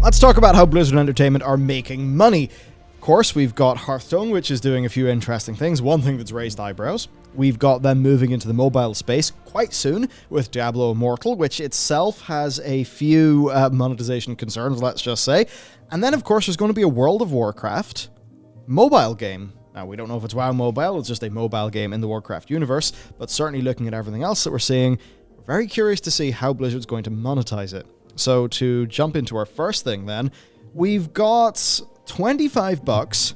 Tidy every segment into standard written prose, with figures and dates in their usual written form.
let's talk about how Blizzard Entertainment are making money. Of course, we've got Hearthstone, which is doing a few interesting things. One thing that's raised eyebrows. We've got them moving into the mobile space quite soon with Diablo Immortal, which itself has a few monetization concerns, let's just say. And then, of course, there's going to be a World of Warcraft mobile game. Now, we don't know if it's WoW Mobile, it's just a mobile game in the Warcraft universe, but certainly looking at everything else that we're seeing, we're very curious to see how Blizzard's going to monetize it. So to jump into our first thing then, we've got $25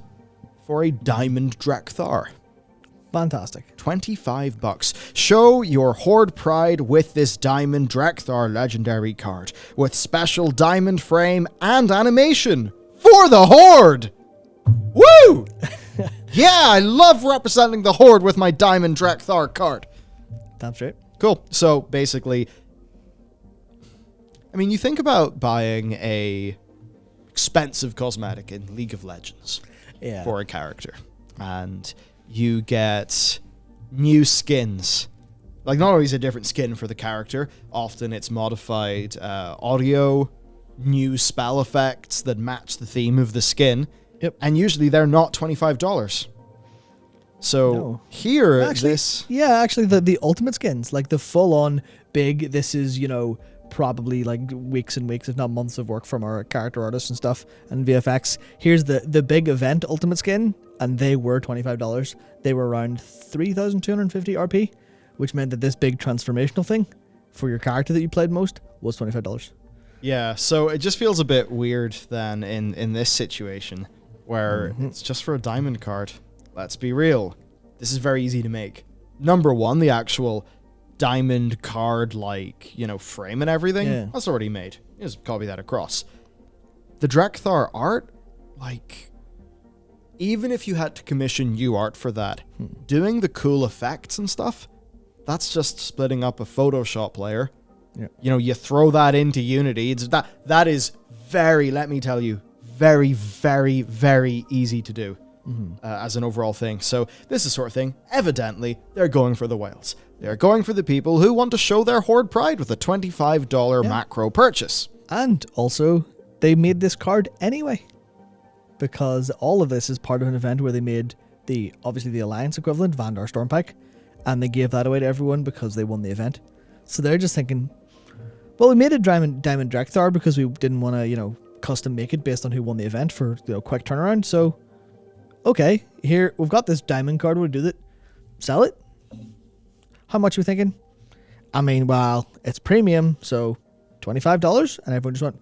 for a Diamond Drakthar. Fantastic. $25. Show your Horde pride with this Diamond Drakthar legendary card, with special diamond frame and animation for the Horde! Woo! Yeah, I love representing the Horde with my Diamond Drakthar card. That's right. Cool. So basically, I mean, you think about buying a expensive cosmetic in League of Legends for a character, and you get new skins. Like, not only is it a different skin for the character, often it's modified audio, new spell effects that match the theme of the skin. Yep. And usually they're not $25. So here, actually, the ultimate skins, like the full-on big, this is, probably like weeks and weeks, if not months of work from our character artists and stuff and VFX. Here's the big event ultimate skin, and they were $25. They were around 3,250 RP, which meant that this big transformational thing for your character that you played most was $25. Yeah, so it just feels a bit weird then in this situation where it's just for a diamond card. Let's be real. This is very easy to make. Number one, the actual diamond card, frame and everything, that's already made. You just copy that across. The Drakthar art, even if you had to commission new art for that, doing the cool effects and stuff, that's just splitting up a Photoshop layer. Yeah. You throw that into Unity. That is very, let me tell you, very, very, very easy to do as an overall thing. So this is the sort of thing, evidently, they're going for the whales. They're going for the people who want to show their Horde pride with a $25 macro purchase. And also, they made this card anyway, because all of this is part of an event where they made obviously the Alliance equivalent, Vandar Stormpack, and they gave that away to everyone because they won the event. So they're just thinking, well, we made a Diamond Drakthar because we didn't want to, custom make it based on who won the event for quick turnaround. So, okay, here we've got this diamond card. We'll do that. Sell it. How much are we thinking? I mean, well, it's premium, so $25, and everyone just went,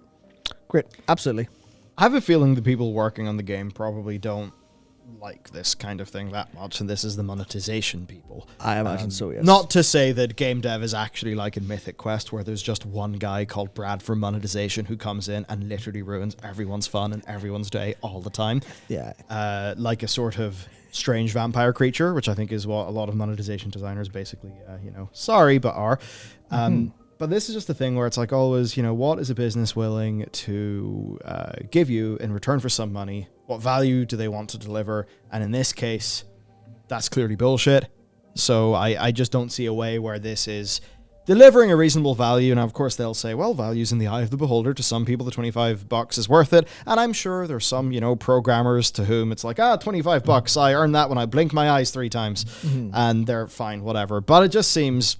great, absolutely. I have a feeling the people working on the game probably don't like this kind of thing that much, and this is the monetization people. I imagine so, yes. Not to say that game dev is actually like in Mythic Quest, where there's just one guy called Brad from monetization who comes in and literally ruins everyone's fun and everyone's day all the time. Yeah. Like a sort of strange vampire creature, which I think is what a lot of monetization designers basically, sorry, but are. But this is just the thing where it's like always, what is a business willing to give you in return for some money? What value do they want to deliver? And in this case, that's clearly bullshit. So I just don't see a way where this is delivering a reasonable value. And of course, they'll say, well, value's in the eye of the beholder. To some people, the $25 is worth it. And I'm sure there's some, programmers to whom it's like, $25, I earned that when I blink my eyes 3 times. And they're fine, whatever. But it just seems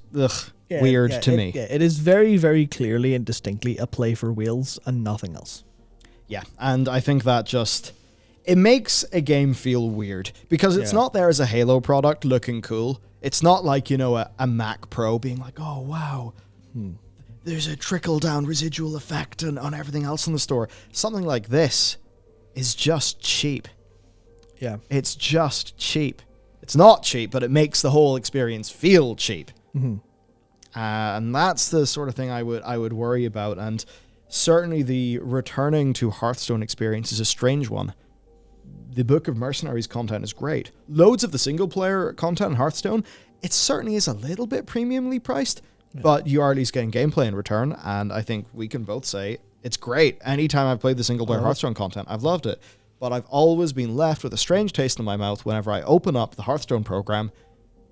weird to me. Yeah, it is very, very clearly and distinctly a play for whales and nothing else. Yeah, and I think that it makes a game feel weird because it's not there as a Halo product looking cool. It's not like, a Mac Pro being like, oh, wow, there's a trickle-down residual effect on everything else in the store. Something like this is just cheap. Yeah. It's just cheap. It's not cheap, but it makes the whole experience feel cheap. And that's the sort of thing I would worry about. And certainly the returning to Hearthstone experience is a strange one. The Book of Mercenaries content is great. Loads of the single-player content in Hearthstone, it certainly is a little bit premiumly priced, but you are at least getting gameplay in return, and I think we can both say it's great. Anytime I've played the single-player Hearthstone content, I've loved it. But I've always been left with a strange taste in my mouth whenever I open up the Hearthstone program,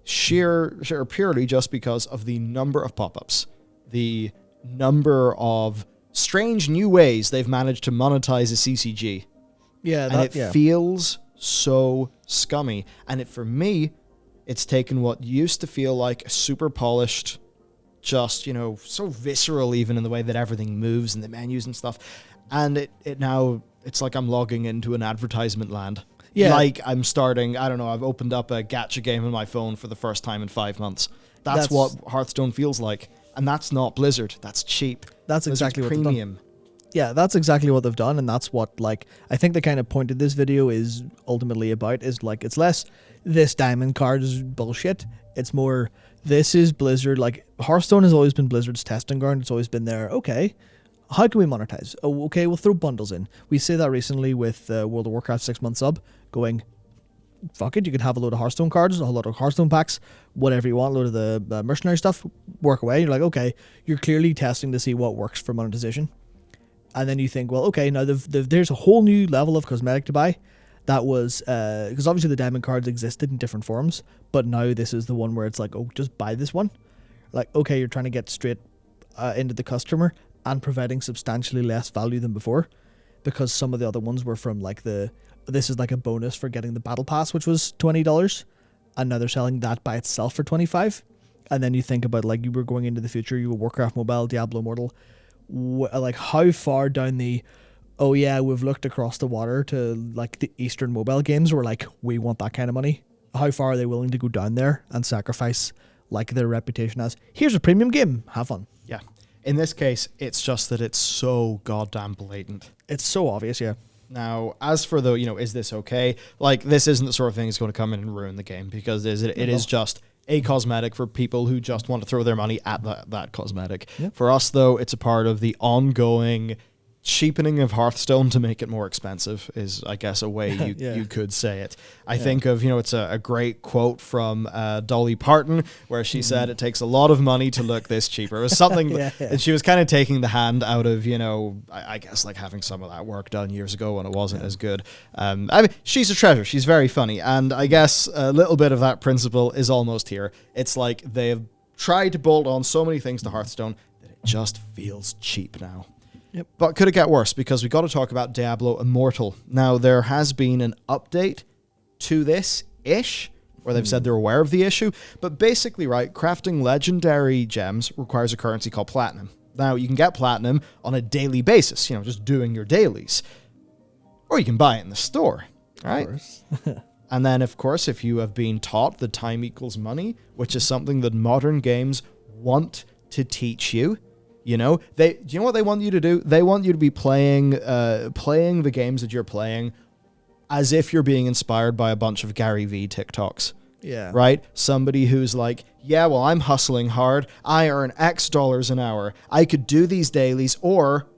purely just because of the number of pop-ups, the number of strange new ways they've managed to monetize a CCG. Yeah, And it feels so scummy. And for me, it's taken what used to feel like a super polished, just, so visceral even in the way that everything moves and the menus and stuff. And it now, it's like I'm logging into an advertisement land. Yeah. Like I'm starting, I don't know, I've opened up a gacha game on my phone for the first time in 5 months. That's what Hearthstone feels like. And that's not Blizzard. That's cheap. That's exactly what premium. They've done. Yeah, that's exactly what they've done. And that's what, like, I think the kind of point of this video is ultimately about is, like, it's less this diamond card is bullshit. It's more, this is Blizzard. Like, Hearthstone has always been Blizzard's testing ground. It's always been there. Okay, how can we monetize? Oh, okay, we'll throw bundles in. We say that recently with World of Warcraft 6-month sub, going, fuck it, you can have a load of Hearthstone cards, a whole lot of Hearthstone packs, whatever you want, a load of the mercenary stuff, work away. You're like, okay, you're clearly testing to see what works for monetization. And then you think, well, okay, now there's a whole new level of cosmetic to buy. That was, because obviously the diamond cards existed in different forms, but now this is the one where it's like, oh, just buy this one. Like, okay, you're trying to get straight into the customer and providing substantially less value than before, because some of the other ones were from like this is like a bonus for getting the battle pass, which was $20, and now they're selling that by itself for $25. And then you think about, like, you were going into the future, you were Warcraft Mobile, Diablo Immortal, like how far down the, oh yeah, we've looked across the water to like the Eastern mobile games where like we want that kind of money. How far are they willing to go down there and sacrifice like their reputation as, here's a premium game, have fun. Yeah. In this case, it's just that it's so goddamn blatant. It's so obvious, yeah. Now, as for the, is this okay? Like, this isn't the sort of thing that's going to come in and ruin the game, because it is just a cosmetic for people who just want to throw their money at that cosmetic. Yep. For us, though, it's a part of the ongoing cheapening of Hearthstone to make it more expensive is, I guess, a way you could say it. I think of, it's a great quote from Dolly Parton where she said it takes a lot of money to look this cheaper. It was something, and she was kind of taking the hand out of, I guess like having some of that work done years ago when it wasn't as good. I mean, she's a treasure. She's very funny. And I guess a little bit of that principle is almost here. It's like they've tried to bolt on so many things to Hearthstone that it just feels cheap now. Yep. But could it get worse? Because we got to talk about Diablo Immortal. Now, there has been an update to this-ish, where they've said they're aware of the issue. But basically, right, crafting legendary gems requires a currency called platinum. Now, you can get platinum on a daily basis, just doing your dailies. Or you can buy it in the store, right? Of course. And then, of course, if you have been taught that time equals money, which is something that modern games want to teach you, do you know what they want you to do? They want you to be playing the games that you're playing as if you're being inspired by a bunch of Gary V TikToks. Yeah. Right? Somebody who's like, yeah, well, I'm hustling hard. I earn X dollars an hour. I could do these dailies, or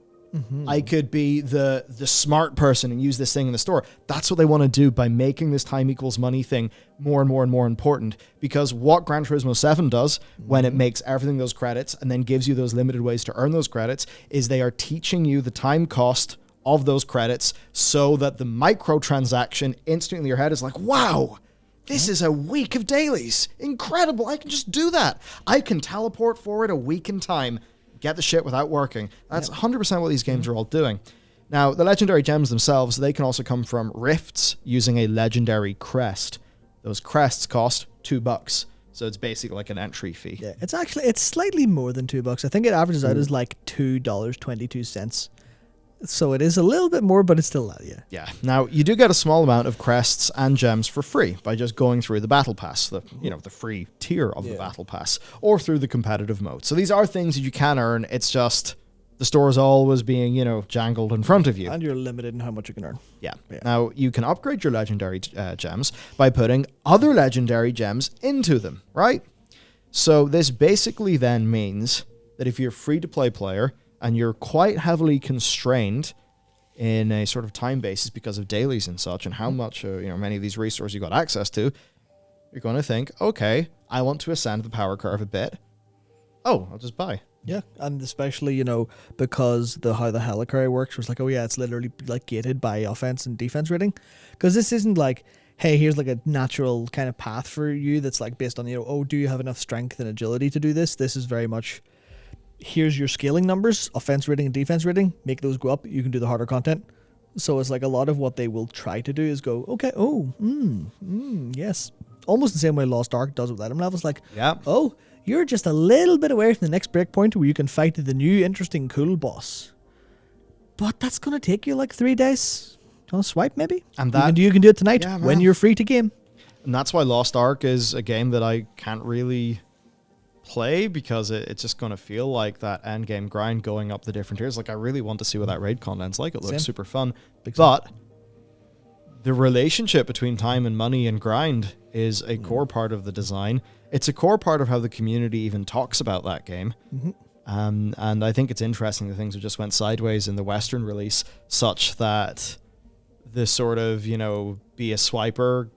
I could be the smart person and use this thing in the store. That's what they want to do by making this time equals money thing more and more and more important. Because what Gran Turismo 7 does when it makes everything those credits and then gives you those limited ways to earn those credits is they are teaching you the time cost of those credits so that the microtransaction instantly in your head is like, wow, this is a week of dailies. Incredible. I can just do that. I can teleport forward a week in time. Get the shit without working. That's 100% what these games are all doing. Now, the legendary gems themselves, they can also come from rifts using a legendary crest. Those crests cost $2. So it's basically like an entry fee. Yeah, it's slightly more than $2. I think it averages out as like $2.22. So it is a little bit more, but it's still that, yeah. Yeah. Now, you do get a small amount of crests and gems for free by just going through the battle pass, the free tier of the battle pass, or through the competitive mode. So these are things that you can earn. It's just the store is always being, jangled in front of you. And you're limited in how much you can earn. Yeah. Now, you can upgrade your legendary gems by putting other legendary gems into them, right? So this basically then means that if you're a free-to-play player and you're quite heavily constrained in a sort of time basis because of dailies and such and how much, many of these resources you got access to, you're going to think, okay, I want to ascend the power curve a bit. Oh, I'll just buy. Yeah, and especially, because how the Helicarry works, was like, oh yeah, it's literally like gated by offense and defense rating. Because this isn't like, hey, here's like a natural kind of path for you that's like based on, do you have enough strength and agility to do this? This is very much, here's your scaling numbers, offense rating and defense rating, make those go up, you can do the harder content. So it's like a lot of what they will try to do is go, okay, yes. Almost the same way Lost Ark does with item levels. Like, oh, you're just a little bit away from the next breakpoint where you can fight the new, interesting, cool boss. But that's going to take you like 3 days. Do you want to swipe, maybe? And that, you can do it tonight when you're free to game. And that's why Lost Ark is a game that I can't really play, because it's just going to feel like that end game grind going up the different tiers. Like, I really want to see what that raid content's like. It looks super fun. But the relationship between time and money and grind is a core part of the design. It's a core part of how the community even talks about that game. And I think it's interesting the things that just went sideways in the Western release, such that the sort of, be a swiper,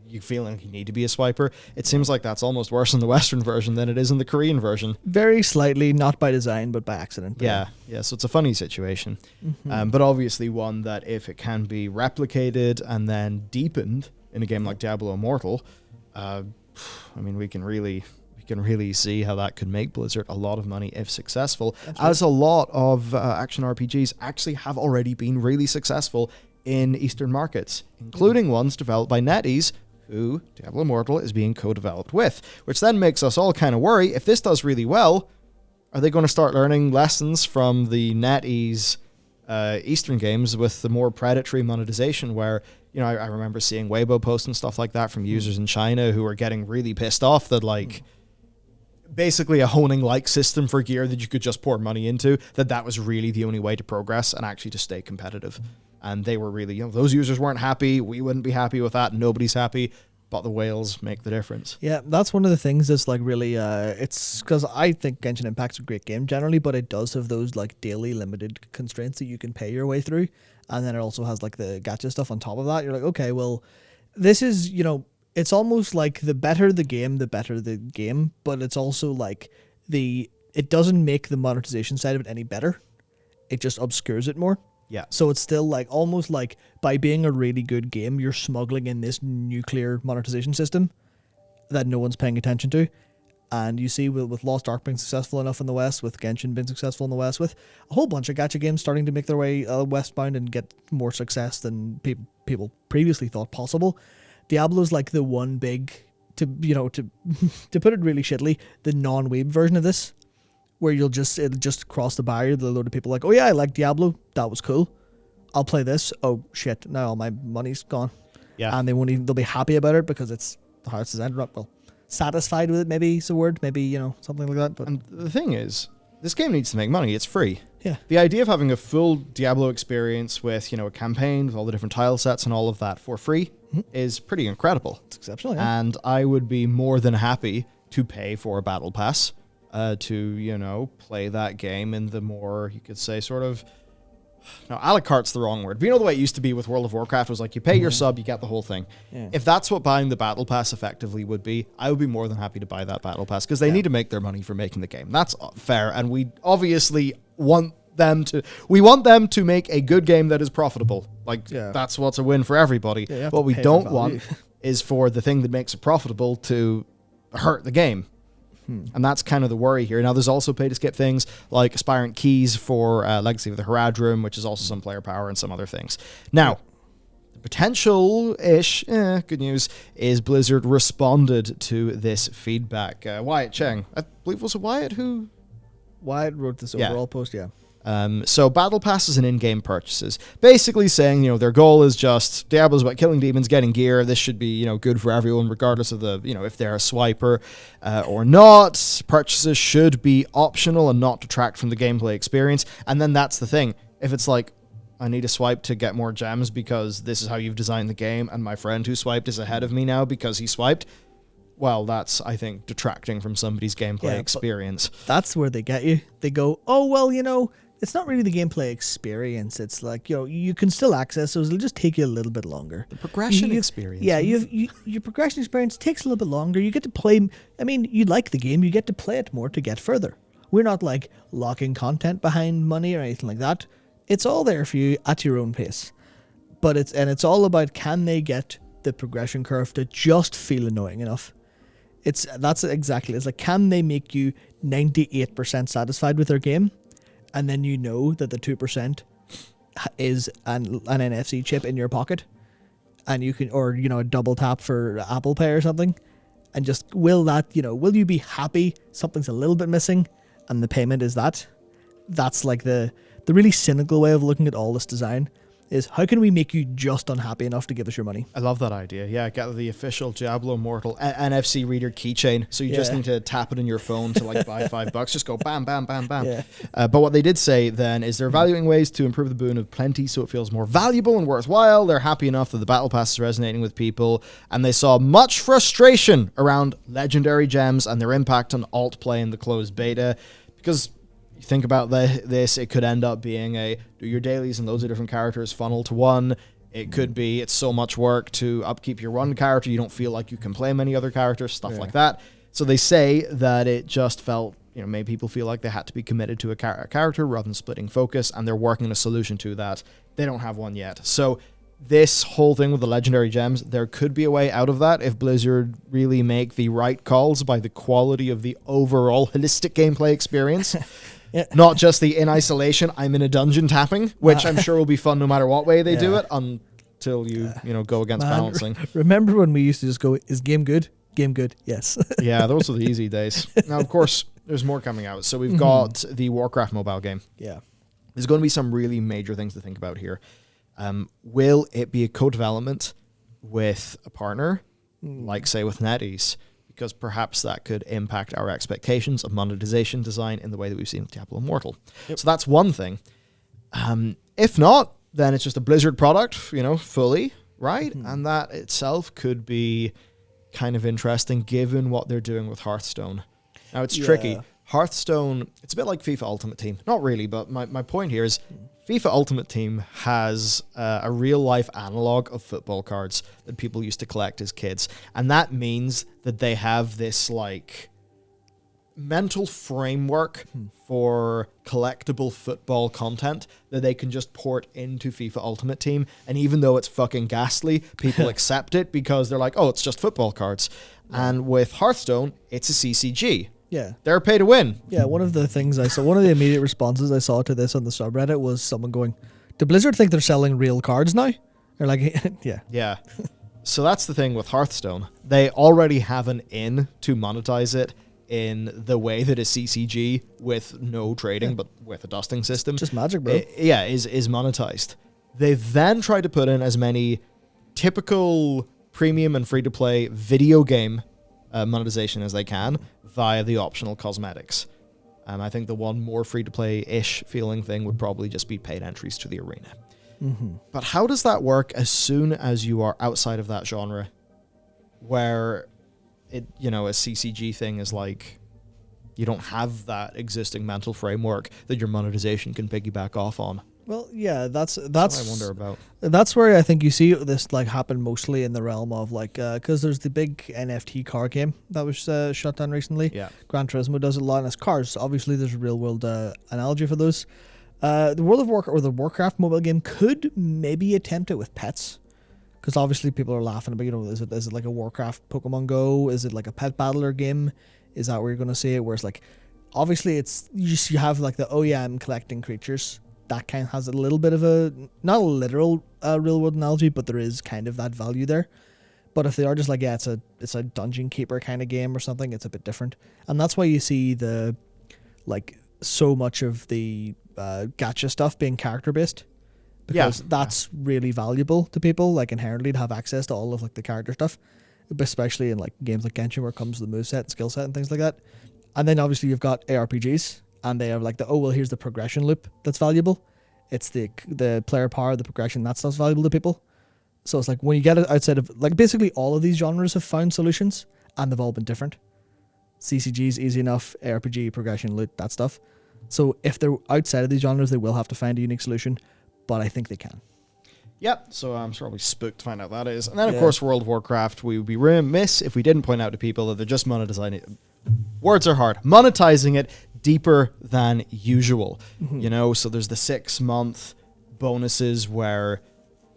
you feel like you need to be a swiper. It seems like that's almost worse in the Western version than it is in the Korean version. Very slightly, not by design, but by accident. Yeah, so it's a funny situation. But obviously one that if it can be replicated and then deepened in a game like Diablo Immortal, we can really see how that could make Blizzard a lot of money if successful, as a lot of action RPGs actually have already been really successful in Eastern markets, including ones developed by NetEase, who Diablo Immortal is being co-developed with, which then makes us all kind of worry, if this does really well, are they going to start learning lessons from the NetEase Eastern games with the more predatory monetization, where, I remember seeing Weibo posts and stuff like that from users in China who are getting really pissed off that, like, basically a honing like system for gear that you could just pour money into, that was really the only way to progress and actually to stay competitive. And they were really, those users weren't happy. We wouldn't be happy with that. Nobody's happy. But the whales make the difference. Yeah, that's one of the things that's like really, it's because I think Genshin Impact's a great game generally, but it does have those like daily limited constraints that you can pay your way through. And then it also has like the gacha stuff on top of that. You're like, okay, well, this is, it's almost like the better the game, but it's also like it doesn't make the monetization side of it any better. It just obscures it more. Yeah. So it's still like almost like by being a really good game, you're smuggling in this nuclear monetization system that no one's paying attention to. And you see with Lost Ark being successful enough in the West, with Genshin being successful in the West, with a whole bunch of gacha games starting to make their way westbound and get more success than people previously thought possible. Diablo's like the one big, to put it really shittily, the non-weeb version of this, where it'll just cross the barrier. The load of people like, oh yeah, I like Diablo, that was cool, I'll play this. Oh shit, now all my money's gone. Yeah. And they'll be happy about it because it's how it's designed. Well, satisfied with it, maybe is a word, maybe something like that. But and the thing is, this game needs to make money. It's free. Yeah. The idea of having a full Diablo experience with a campaign with all the different tile sets and all of that for free is pretty incredible. It's exceptional. Yeah. And I would be more than happy to pay for a battle pass to play that game in the more, you could say, sort of, no, a la carte's the wrong word, but the way it used to be with World of Warcraft was like, you pay your sub, you get the whole thing. Yeah. If that's what buying the battle pass effectively would be, I would be more than happy to buy that battle pass, because they need to make their money for making the game. That's fair, and we obviously want them to make a good game that is profitable. That's what's a win for everybody. Yeah, what we don't want is for the thing that makes it profitable to hurt the game. And that's kind of the worry here. Now, there's also pay-to-skip things like Aspirant Keys for Legacy of the Heradrim, which is also some player power and some other things. Now, the potential-ish good news is Blizzard responded to this feedback. Wyatt Cheng, I believe, was it Wyatt who... Wyatt wrote this overall post, yeah. So battle passes and in-game purchases, basically saying, their goal is just Diablo's about killing demons, getting gear. This should be, good for everyone, regardless of the, if they're a swiper or not. Purchases should be optional and not detract from the gameplay experience. And then that's the thing. If it's like, I need a swipe to get more gems because this is how you've designed the game, and my friend who swiped is ahead of me now because he swiped, well, that's, I think, detracting from somebody's gameplay experience. That's where they get you. They go, oh, well, it's not really the gameplay experience. It's like, you can still access those. It'll just take you a little bit longer. The progression experience. Yeah, your progression experience takes a little bit longer. You get to play, you like the game. You get to play it more to get further. We're not like locking content behind money or anything like that. It's all there for you at your own pace. But it's all about, can they get the progression curve to just feel annoying enough? That's exactly. It's like, can they make you 98% satisfied with their game, and then you know that the 2% is an NFC chip in your pocket, and you can, or a double tap for Apple Pay or something, and just will you be happy? Something's a little bit missing, and the payment is that. That's like the really cynical way of looking at all this design. Is how can we make you just unhappy enough to give us your money? I love that idea. Yeah, get the official Diablo Immortal NFC reader keychain. So you just need to tap it in your phone to like buy $5. Just go bam, bam, bam, bam. Yeah. But what they did say then is they're evaluating ways to improve the boon of plenty so it feels more valuable and worthwhile. They're happy enough that the battle pass is resonating with people, and they saw much frustration around legendary gems and their impact on alt play in the closed beta, because you think about this, it could end up being a do your dailies and loads of different characters funnel to one. It could be it's so much work to upkeep your one character, you don't feel like you can play many other characters, stuff like that. So they say that it just felt, made people feel like they had to be committed to a character rather than splitting focus, and they're working on a solution to that. They don't have one yet. So this whole thing with the legendary gems, there could be a way out of that if Blizzard really make the right calls by the quality of the overall holistic gameplay experience. Yeah. Not just the in isolation, I'm in a dungeon tapping, which I'm sure will be fun no matter what way they do it, until you go against balancing. Remember when we used to just go, is game good? Game good, yes. Yeah, those are the easy days. Now, of course, there's more coming out. So we've got the Warcraft mobile game. Yeah. There's going to be some really major things to think about here. Will it be a co-development with a partner, like, say, with NetEase? Because perhaps that could impact our expectations of monetization design in the way that we've seen with Diablo Immortal. Yep. So that's one thing. If not, then it's just a Blizzard product, fully, right? And that itself could be kind of interesting given what they're doing with Hearthstone. Now, it's tricky. Hearthstone, it's a bit like FIFA Ultimate Team. Not really, but my point here is FIFA Ultimate Team has a real-life analog of football cards that people used to collect as kids. And that means that they have this, mental framework for collectible football content that they can just port into FIFA Ultimate Team. And even though it's fucking ghastly, people accept it because they're like, oh, it's just football cards. And with Hearthstone, it's a CCG. Yeah. They're pay to win. Yeah, one of the things I saw, one of the immediate responses I saw to this on the subreddit was someone going, do Blizzard think they're selling real cards now? They're like, yeah. Yeah. So that's the thing with Hearthstone. They already have an in to monetize it in the way that a CCG with no trading, but with a dusting system. Just magic, bro. Is monetized. They then try to put in as many typical premium and free-to-play video game monetization as they can via the optional cosmetics. I think the one more free-to-play-ish feeling thing would probably just be paid entries to the arena. But how does that work as soon as you are outside of that genre, where a CCG thing is like, you don't have that existing mental framework that your monetization can piggyback off on? Well, yeah, that's what I wonder about. That's where I think you see this happen mostly in the realm of because there's the big NFT car game that was shut down recently. Yeah, Gran Turismo does it a lot, and it's cars. Obviously, there's a real world analogy for those. The World of Warcraft or the Warcraft mobile game could maybe attempt it with pets, because obviously people are laughing about is it like a Warcraft Pokemon Go? Is it like a pet battler game? Is that where you're going to see it? Where it's obviously it's you have I'm collecting creatures. That kind of has a little bit of a, not a literal real world analogy, but there is kind of that value there. But if they are just it's a dungeon keeper kind of game or something, it's a bit different. And that's why you see the so much of the gacha stuff being character based, because that's really valuable to people, inherently, to have access to all of the character stuff, especially in games like Genshin, where it comes to the moveset and skill set and things like that. And then obviously you've got ARPGs. And they have here's the progression loop that's valuable. It's the player power, the progression, that stuff's valuable to people. So it's when you get it outside of, basically all of these genres have found solutions, and they've all been different. CCG's easy enough, ARPG, progression, loot, that stuff. So if they're outside of these genres, they will have to find a unique solution, but I think they can. Yep, so I'm probably spooked to find out that is. And then, of course, World of Warcraft, we would be remiss if we didn't point out to people that they're just monetizing it. Words are hard. Monetizing it deeper than usual. So there's the 6-month bonuses where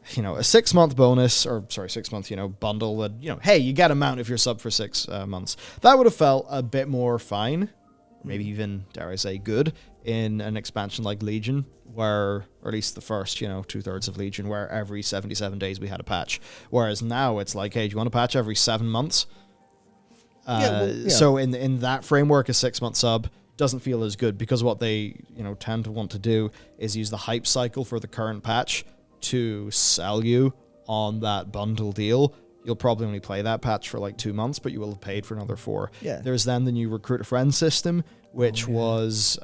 a 6-month bonus, or sorry, 6-month, bundle that, hey, you get a mount if you're sub for 6 months. That would have felt a bit more fine, maybe even, dare I say, good in an expansion like Legion, where, or at least the first, 2/3 of Legion, where every 77 days we had a patch. Whereas now it's like, hey, do you want a patch every 7 months? So in that framework, a 6-month sub doesn't feel as good, because what they, tend to want to do is use the hype cycle for the current patch to sell you on that bundle deal. You'll probably only play that patch for like 2 months, but you will have paid for another 4. Yeah. There's then the new Recruit a Friend system, which was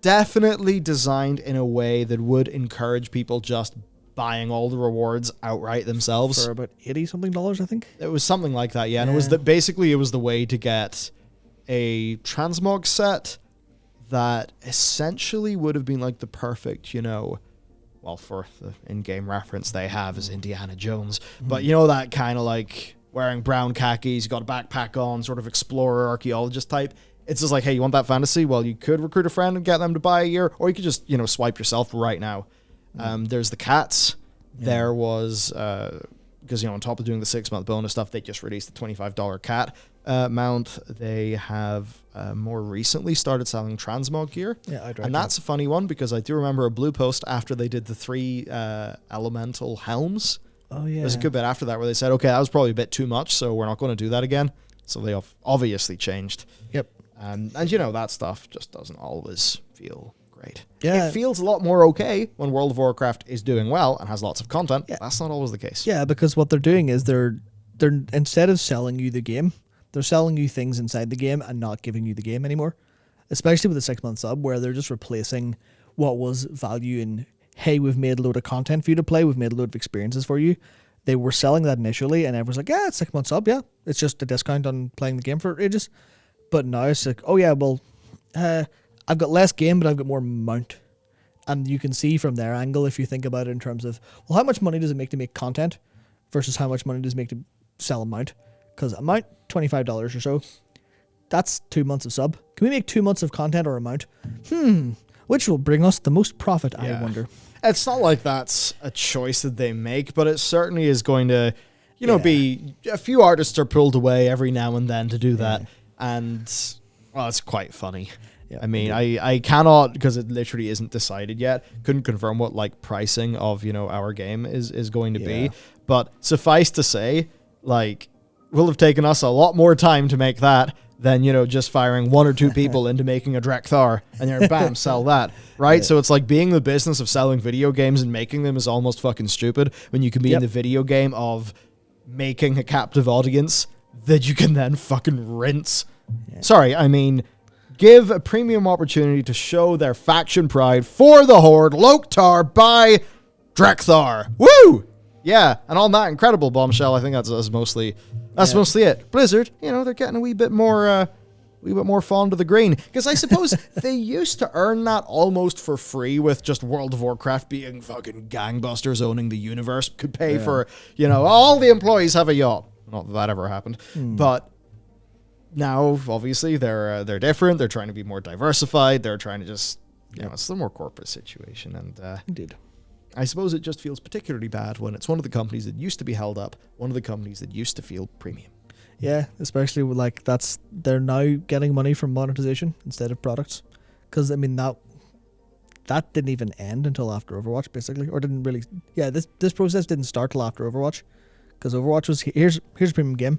definitely designed in a way that would encourage people just buying all the rewards outright themselves. For about $80-something, I think. It was something like that, yeah. And it was basically it was the way to get a transmog set that essentially would have been like the perfect, well, for the in-game reference they have is Indiana Jones. But that kind of like wearing brown khakis, you got a backpack on, sort of explorer, archaeologist type. It's just like, hey, you want that fantasy? Well, you could recruit a friend and get them to buy a year, or you could just, swipe yourself right now. There's the cats. Yeah. There was, because, on top of doing the 6-month bonus stuff, they just released the $25 cat mount. They have more recently started selling transmog gear. Yeah, and that's a funny one, because I do remember a blue post after they did the 3 elemental helms. Oh, yeah. There's a good bit after that where they said, okay, that was probably a bit too much, so we're not going to do that again. So they obviously changed. Yep. And that stuff just doesn't always feel great. Yeah. It feels a lot more okay when World of Warcraft is doing well and has lots of content. Yeah. That's not always the case. Yeah, because what they're doing is they're instead of selling you the game, they're selling you things inside the game and not giving you the game anymore. Especially with the 6-month sub, where they're just replacing what was value in, hey, we've made a load of content for you to play, we've made a load of experiences for you. They were selling that initially, and everyone's like, yeah, it's 6 months sub, yeah. It's just a discount on playing the game for ages. But now it's like, oh yeah, well, I've got less game, but I've got more mount. And you can see from their angle, if you think about it in terms of, well, how much money does it make to make content versus how much money does it make to sell a mount? Because a mount, $25 or so, that's 2 months of sub. Can we make 2 months of content or a mount? Which will bring us the most profit, I wonder. It's not like that's a choice that they make, but it certainly is going to, be a few artists are pulled away every now and then to do that. And, well, it's quite funny. Yeah, I mean, I cannot, because it literally isn't decided yet, couldn't confirm what, like, pricing of, our game is going to be. But suffice to say, like, will have taken us a lot more time to make that than, just firing 1 or 2 people into making a Drekthar and then bam, sell that, right? Yeah. So it's like being the business of selling video games and making them is almost fucking stupid when you can be in the video game of making a captive audience that you can then fucking rinse. Yeah. Sorry, I mean, give a premium opportunity to show their faction pride for the Horde. Loktar by Drekthar. Woo! Yeah, and on that incredible bombshell, I think that's mostly it. Blizzard, they're getting a wee bit more fond of the green, because I suppose they used to earn that almost for free with just World of Warcraft being fucking gangbusters, owning the universe, could pay for, all the employees have a yacht. Not that ever happened, but now obviously they're different. They're trying to be more diversified. They're trying to just, it's a more corporate situation, and indeed. I suppose it just feels particularly bad when it's one of the companies that used to be held up, one of the companies that used to feel premium. Yeah, especially with they're now getting money from monetization instead of products. Because, I mean, that didn't even end until after Overwatch, basically. Or didn't really... Yeah, this process didn't start till after Overwatch. Because Overwatch was, here's a premium game.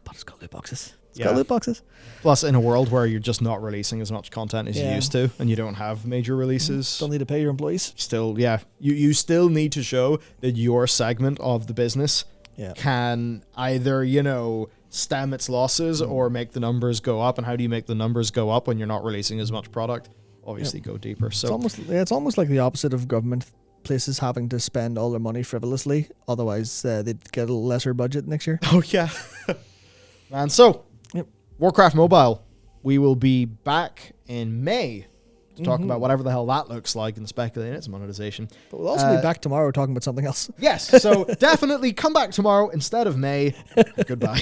But it's got loot boxes. It's got loot boxes. Plus, in a world where you're just not releasing as much content as you used to, and you don't have major releases... Don't need to pay your employees. Still, you still need to show that your segment of the business can either, stem its losses or make the numbers go up. And how do you make the numbers go up when you're not releasing as much product? Obviously, go deeper. So it's almost like the opposite of government places having to spend all their money frivolously. Otherwise, they'd get a lesser budget next year. Oh, yeah. Man, so... Warcraft Mobile, we will be back in May to talk about whatever the hell that looks like and speculate its monetization. But we'll also be back tomorrow talking about something else. Yes, so definitely come back tomorrow instead of May. Goodbye.